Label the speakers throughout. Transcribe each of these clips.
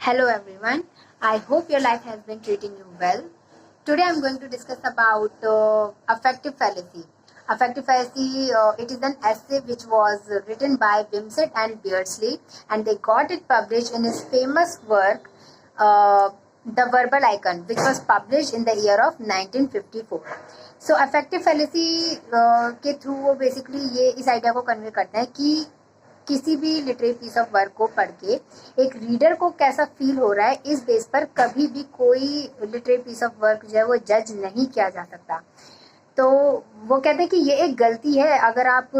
Speaker 1: Hello everyone. I hope your life has been treating you well. Today I'm going to discuss about affective fallacy. Affective fallacy, it is an essay which was written by Wimsatt and Beardsley, and they got it published in his famous work, The Verbal Icon, which was published in the year of 1954. So affective fallacy के through वो basically ये इस idea को convey करता है कि किसी भी लिटरेरी पीस ऑफ वर्क को पढ़ के एक रीडर को कैसा फील हो रहा है, इस बेस पर कभी भी कोई लिटरेरी पीस ऑफ वर्क जो है वो जज नहीं किया जा सकता. तो वो कहते हैं कि ये एक गलती है अगर आप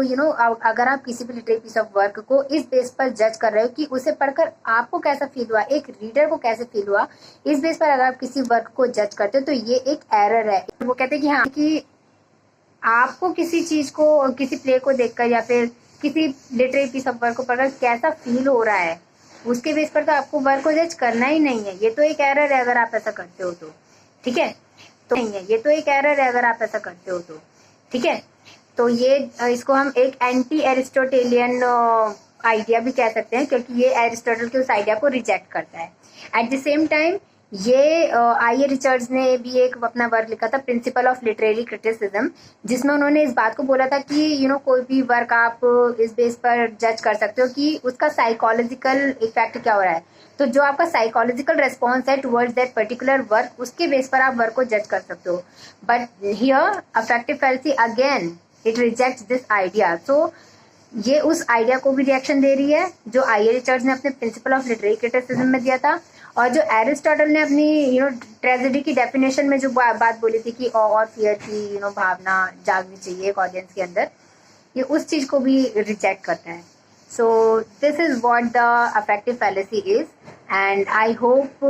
Speaker 1: अगर आप किसी भी लिटरेरी पीस ऑफ वर्क को इस बेस पर जज कर रहे हो कि उसे पढ़कर आपको कैसा फील हुआ, एक रीडर को कैसे फील हुआ, इस बेस पर अगर आप किसी वर्क को जज करते हो तो ये एक एरर है. वो कहते हैं कि हाँ, कि आपको किसी चीज को, किसी प्ले को देखकर या फिर किसी लिटरेरी पीस ऑफ वर्क को पढ़कर कैसा फील हो रहा है, उसके बेस पर तो आपको वर्क को जज करना ही नहीं है. ये तो एक एरर है अगर आप ऐसा करते हो तो, ठीक है. तो नहीं है, ये तो एक एरर है अगर आप ऐसा करते हो तो, ठीक है. तो ये इसको हम एक एंटी एरिस्टोटेलियन आइडिया भी कह सकते हैं, क्योंकि ये एरिस्टोटल के उस आइडिया को रिजेक्ट करता है. एट द सेम टाइम ये आई.ए. रिचर्ड्स ने भी एक अपना वर्क लिखा था, प्रिंसिपल ऑफ लिटरेरी क्रिटिसिज्म, जिसमें उन्होंने इस बात को बोला था कि कोई भी वर्क आप इस बेस पर जज कर सकते हो कि उसका साइकोलॉजिकल इफेक्ट क्या हो रहा है. तो जो आपका साइकोलॉजिकल रेस्पॉन्स है टुवर्ड्स दैट पर्टिकुलर वर्क, उसके बेस पर आप वर्क को जज कर सकते हो. But here affective fallacy again it rejects this idea. So ये उस आइडिया को भी रिएक्शन दे रही है जो आई.ए. रिचर्ड्स ने अपने प्रिंसिपल ऑफ लिटरेरी क्रिटिसिज्म में दिया था, और जो एरिस्टोटल ने अपनी ट्रेजेडी की डेफिनेशन में जो बात बोली थी कि और फियर की भावना जागनी चाहिए एक ऑडियंस के अंदर, ये उस चीज को भी रिजेक्ट करता है. So this is what the affective fallacy is, and I hope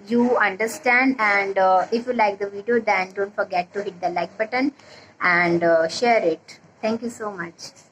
Speaker 1: you understand, and if you like the video, then don't forget to hit the like button and share it. Thank you so much.